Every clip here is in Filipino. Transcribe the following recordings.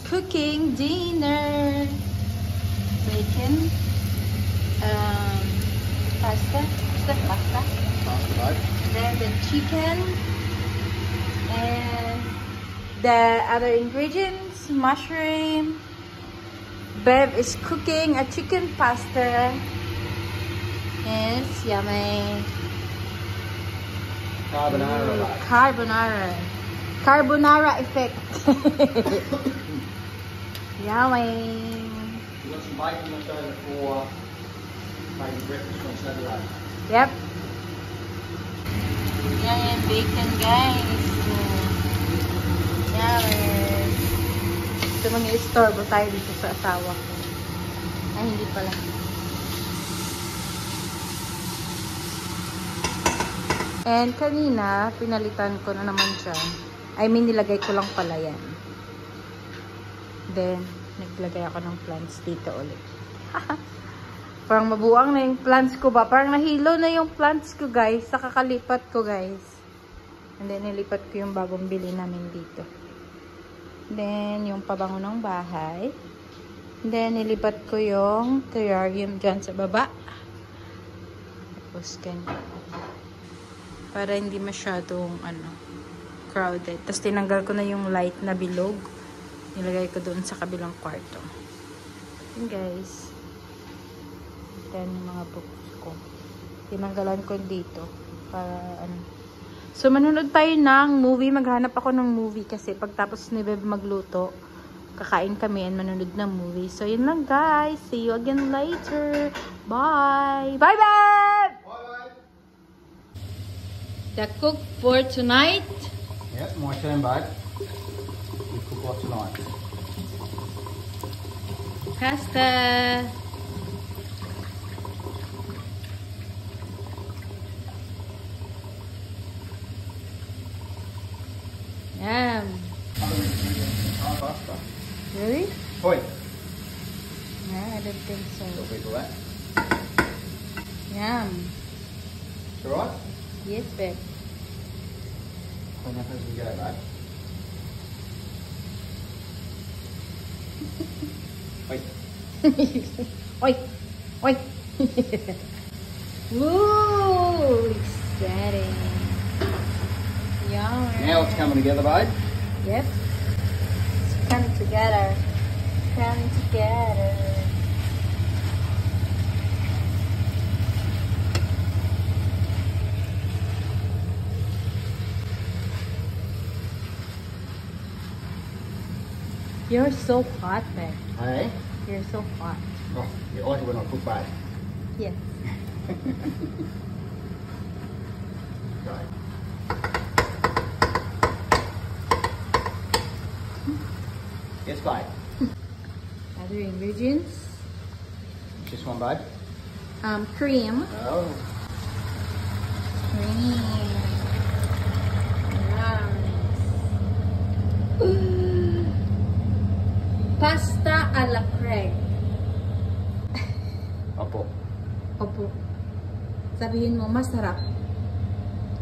cooking dinner. Bacon. Pasta. Is that pasta? Pasta. Then the chicken. And the other ingredients. Mushroom. Bev is cooking a chicken pasta. Yes, yummy. Carbonara. Carbonara. Carbonara effect. Yummy. You got some bacon left over for making breakfast on Saturday. Yep. Yan yung bacon, guys. Yummy. Ito mag-i-store tayo dito sa asawa ko. Ay, hindi pala. And kanina, pinalitan ko na naman siya. I mean, nilagay ko lang pala yan. Then, naglagay ako ng plants dito ulit. Parang mabuang na yung plants ko ba? Parang nahilo na yung plants ko, guys. Nakakalipat ko, guys. And then, nilipat ko yung bagong bili namin dito. Then, yung pabango ng bahay. Then, nilipat ko yung terrarium dyan sa baba. Tapos, ganyan. Para hindi masyadong, crowded. Tapos, tinanggal ko na yung light na bilog. Nilagay ko doon sa kabilang kwarto. Yun, guys. Then, yung mga books ko. Tinanggalan ko dito. Para, So, manunod tayo ng movie. Maghanap ako ng movie kasi pagtapos ni Beb magluto, kakain kami and manunod ng movie. So, yun lang, guys. See you again later. Bye! Bye, Beb! Bye. The cook for tonight. Yep, my turn, babe. You cook what tonight? Pasta. Yum. Oh, pasta. Really? Oi. No, I don't think so. Little bit of that. Yum. It's alright? Yes, babe. Clean up as we go, babe. Oi. Oi! Oi! Woo! Exciting. Yum. Now it's coming together, babe. Yep. It's coming together. Coming together. You're so hot, man. Hey? You're so hot. Oh, you like it when I cook, babe. Yes. Right. Yes, babe. Other ingredients. Just one, babe. Cream. Oh. Cream. Pasta a la creme. Opo. Opo. Sabihin mo, masarap.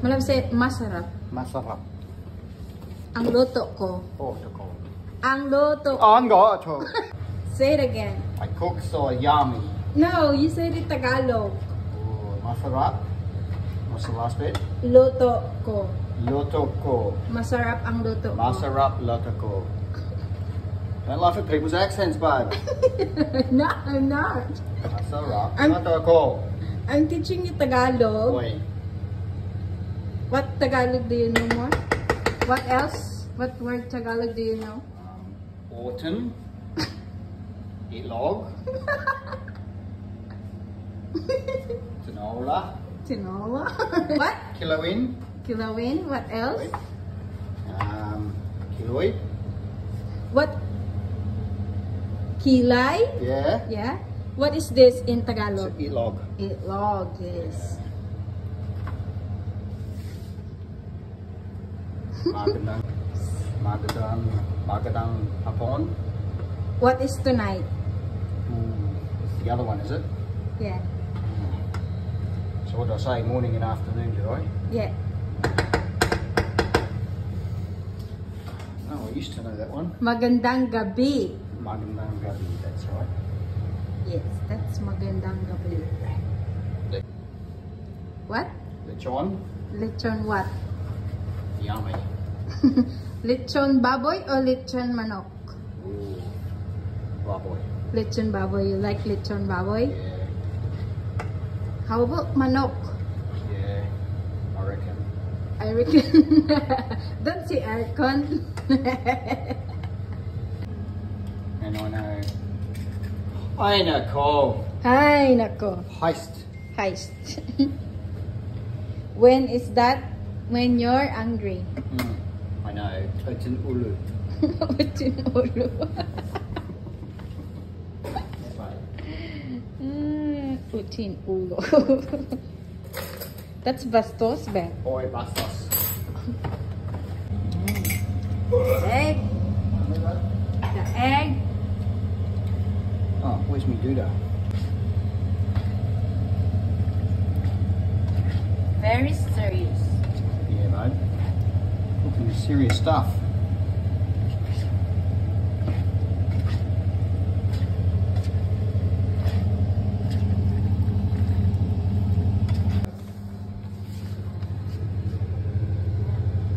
Malam say, masarap. Masarap. Ang luto ko. Oh, to call. Ang luto ko. Oh, I'm got to. Say it again. I cook so yummy. No, you said it Tagalog. Oh, masarap. What's the last bit? Luto ko. Loto ko. Masarap ang luto ko. Masarap loto ko. Don't laugh at people's accents, babe. No, I'm not. Masarap I'm- loto ko. I'm teaching you Tagalog. Oi. What Tagalog do you know more? What else? What word Tagalog do you know? Autumn. Itlog. Tinola. Tinola. What? Kilowin. Kilawin. What else? Kiloy. What? Kilay? Yeah. Yeah. What is this in So, Tagalog? itlog. Itlog, yes. Magandang hapon. What is tonight? The other one, is it? Yeah. So what did I say? Morning and afternoon, did I? Yeah. No, I used to know that one. Magandang gabi. Magandang gabi, that's right. Yes, that's magandang gabi. What? Lechon? Lechon what? Yummy. Lechon baboy or lechon manok? Ooh. Baboy. Lechon baboy. You like lechon baboy? Yeah. How about manok? Yeah. I reckon. I reckon. Don't say aircon. And I know Cole. Hi, nako. Heist. Heist. When is that? When you're angry. I know. It's an ulu. Utin ulo. Utin ulo. That's bastos, ba? Oi, bastos. Egg. The egg. Oh, where's my Gouda? Very serious. Yeah, mate. Looking serious stuff.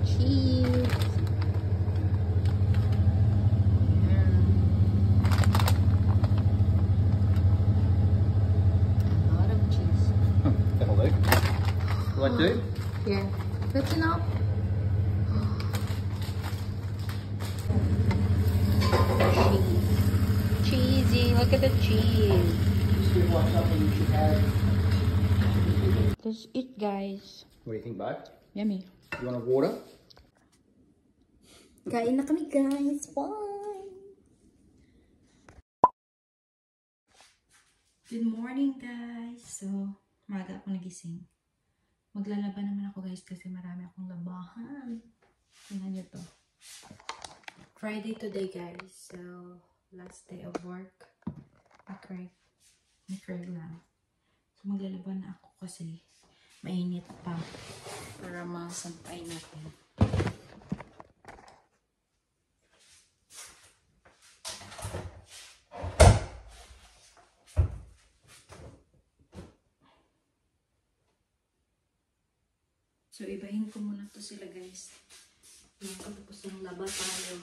Cheese. A lot of cheese. That'll do. Will that do? Yeah, that's enough. Cheese. Cheesy, look at the cheese. See what's something you should have. Let's eat, guys. What do you think, babe? Yummy. You want a water? Kain na kami, guys. Bye! Good morning, guys. So, maga ako nagising. Maglalaban naman ako, guys, kasi marami akong labahan. Tingnan nyo to. Friday today, guys. So, last day of work. May-Craig lang. So, maglalaban na ako kasi mainit pa. Para masampay natin. So, ibahin ko muna to sila, guys. Tapos yung laba tayo.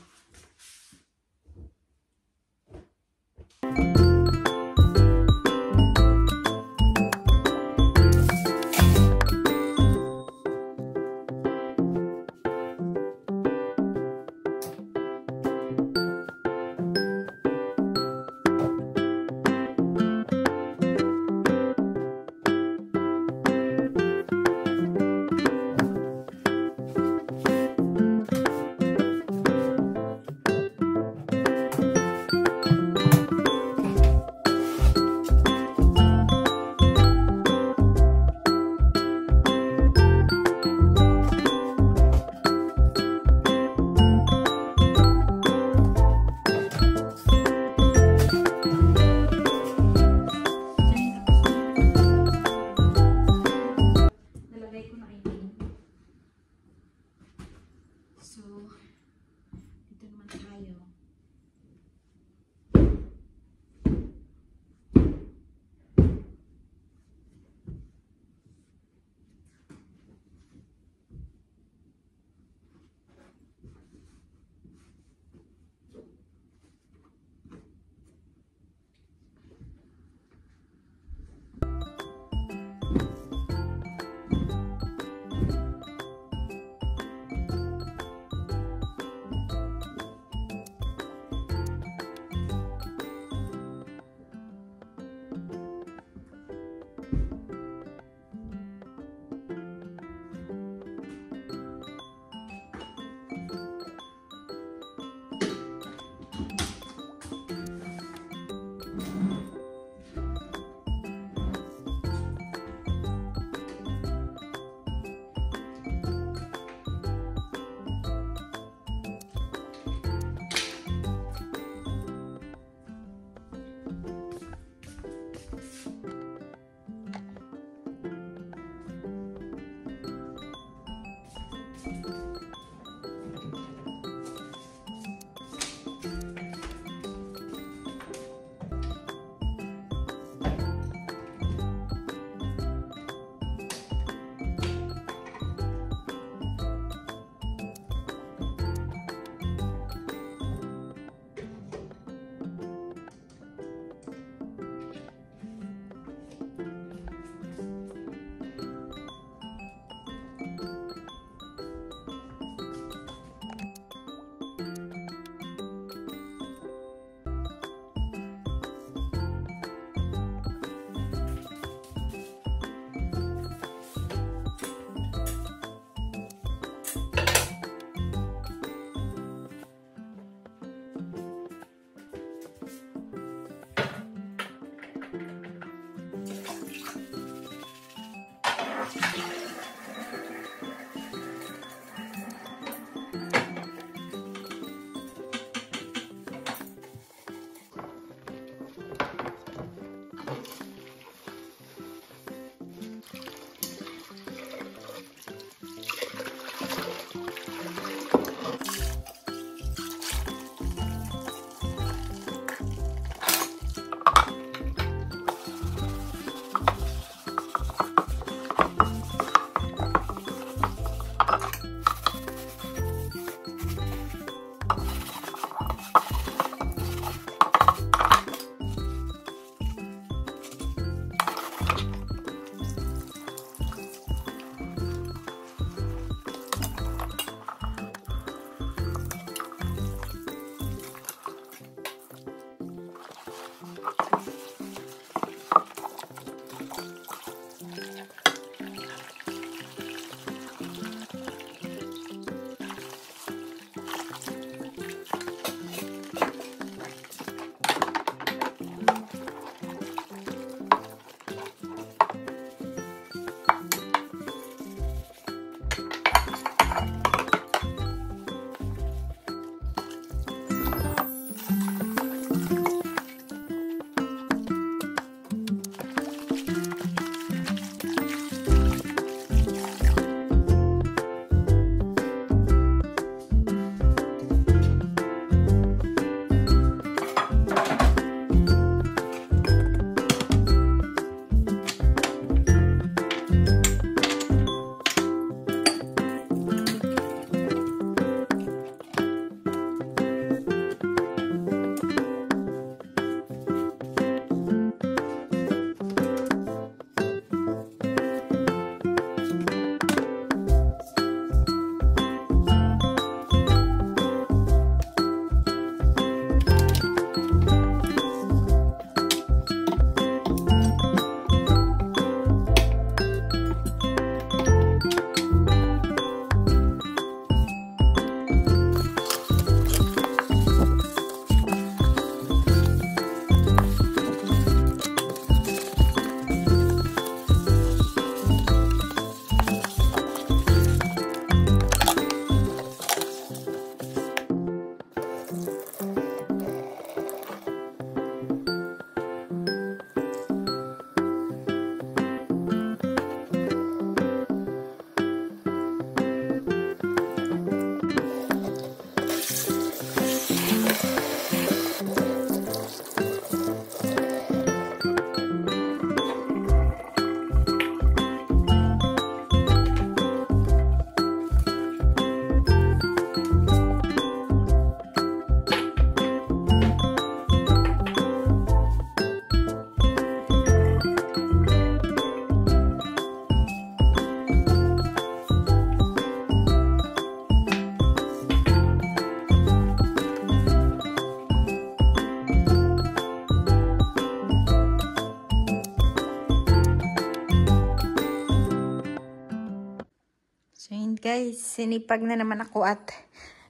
Guys, sinipag na naman ako at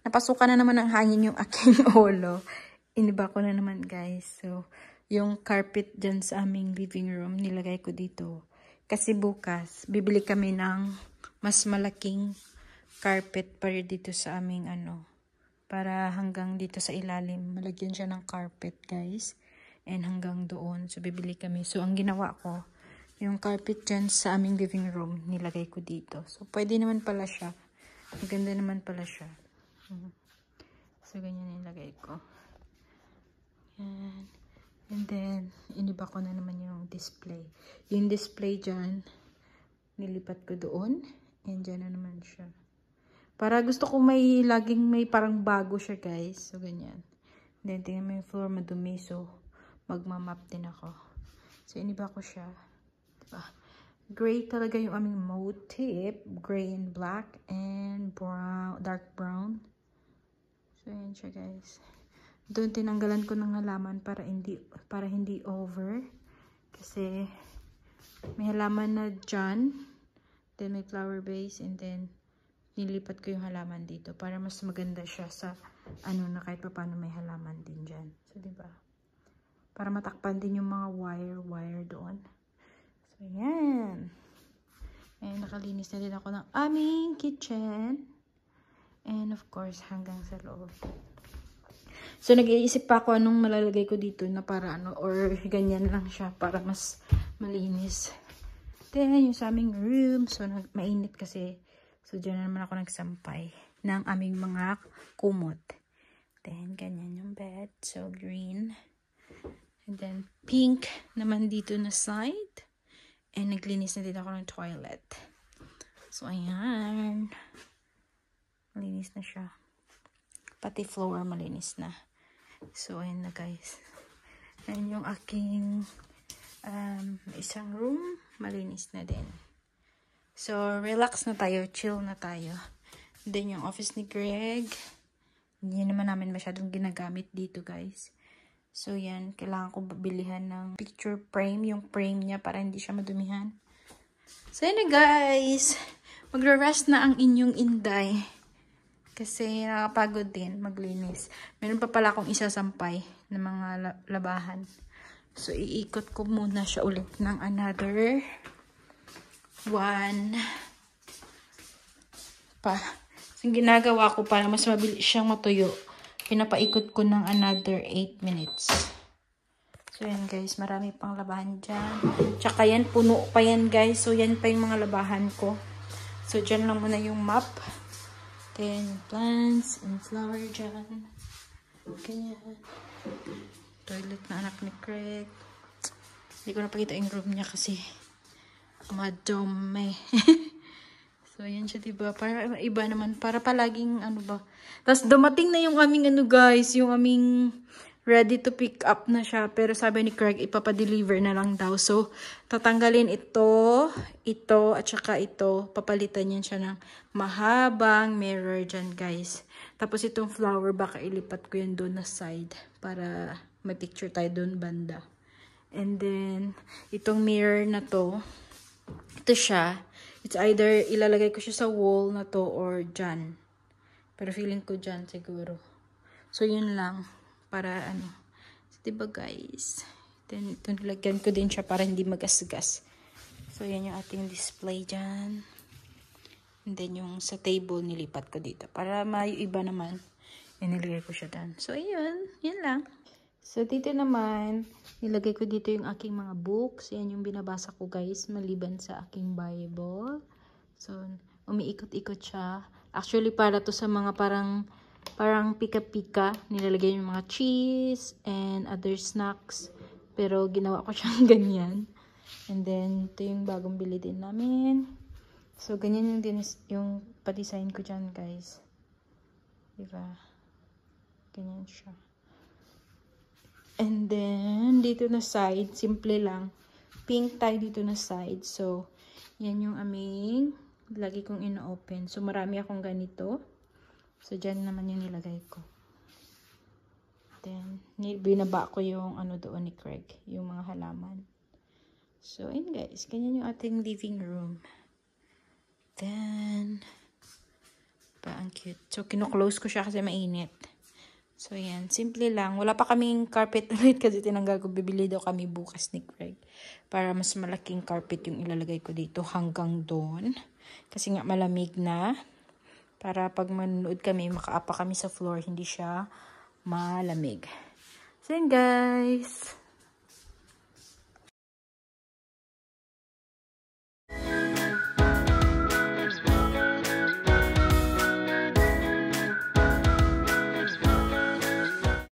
napasukan na naman ng hangin yung aking ulo. Iniba ko na naman guys. So, yung carpet dyan sa aming living room, nilagay ko dito. Kasi bukas, bibili kami ng mas malaking carpet para dito sa aming para hanggang dito sa ilalim. Malagyan siya ng carpet guys. And hanggang doon. So, bibili kami. So, ang ginawa ko, yung carpet dyan sa aming living room, nilagay ko dito. So, pwede naman pala siya. Maganda naman pala siya. So, ganyan nilagay ko. Yan. And then, iniba ko na naman yung display. Yung display dyan, nilipat ko doon. And dyan na naman siya. Para gusto ko laging may parang bago siya guys. So, ganyan. Then, tingnan mo yung floor madumi. So, magmamap din ako. So, iniba ko siya. Gray talaga yung aming motif. Gray and black and brown, dark brown. So, yan siya guys. Doon tinanggalan ko ng halaman para hindi over. Kasi may halaman na dyan. Then may flower base. And then nilipat ko yung halaman dito. Para mas maganda siya sa na kahit pa paano may halaman din dyan. So, diba? Para matakpan din yung mga wire doon. So, yan. And nakalinis na din ako ng aming kitchen. And of course, hanggang sa loob. So, nag-iisip pa ako anong malalagay ko dito na para ano, or ganyan lang siya para mas malinis. Then, yung sa aming room. So, mainit kasi. So, dyan na naman ako nagsampay ng aming mga kumot. Then, ganyan yung bed. So, green. And then, pink naman dito na side. And, naglinis na din ako ng toilet. So, ayan. Malinis na siya. Pati floor, malinis na. So, ayan na guys. Ayan yung aking isang room. Malinis na din. So, relax na tayo. Chill na tayo. Then, yung office ni Greg. Hindi naman namin masyadong ginagamit dito guys. So, yan. Kailangan ko bilihan ng picture frame. Yung frame niya para hindi siya madumihan. So, yan na guys. Magra-rest na ang inyong inday. Kasi nakapagod din maglinis. Meron pa pala akong isasampay ng mga labahan. So, iikot ko muna siya ulit ng another one pa. So, ginagawa ko para mas mabilis siyang matuyo. Pinapaikot ko ng another 8 minutes. So, yan guys. Marami pang labahan dyan. Tsaka yan, puno pa yan guys. So, yan pa yung mga labahan ko. So, dyan lang muna yung map. Then, plants and flower dyan. Ganyan. Toilet na anak ni Craig. Hindi ko napakita yung room niya kasi madome. So, yan siya, diba? Para iba naman. Para palaging, ano ba. Tapos, dumating na yung aming, ano guys, yung aming ready to pick up na siya. Pero sabi ni Craig, ipapadeliver na lang daw. So, tatanggalin ito, at saka ito. Papalitan yan siya ng mahabang mirror dyan, guys. Tapos, itong flower, baka ilipat ko yan doon na side. Para may picture tayo doon banda. And then, itong mirror na to, ito siya. It's either ilalagay ko siya sa wall na to or dyan. Pero feeling ko dyan siguro. So, yun lang. Para ano. So, diba guys? Then, ito nilagyan ko din siya para hindi magasgas. So, yan yung ating display dyan. And then, yung sa table, nilipat ko dito. Para maiba naman, nilagay ko siya dyan. So, ayun. Yan lang. So, dito naman, nilagay ko dito yung aking mga books. Yan yung binabasa ko guys, maliban sa aking Bible. So, umiikot-ikot siya. Actually, para to sa mga parang pika-pika. Nilalagay yung mga cheese and other snacks. Pero, ginawa ko siyang ganyan. And then, ito yung bagong bili din namin. So, ganyan yung pa-design ko dyan, guys. Diba? Ganyan siya. And then, dito na side, simple lang. Pink tayo dito na side. So, yan yung aming lagi kong ino-open. So, marami akong ganito. So, dyan naman yung nilagay ko. Then, binaba ko yung ano doon ni Craig. Yung mga halaman. So, yun guys. Ganyan yung ating living room. Then, ang cute. So, kino-close ko siya kasi mainit. So, yan. Simple lang. Wala pa kaming carpet ulit kasi tinanggal ko. Bibili daw kami bukas ni Craig. Para mas malaking carpet yung ilalagay ko dito hanggang doon. Kasi nga malamig na. Para pag manonood kami, makaapa kami sa floor, hindi siya malamig. So, yan guys.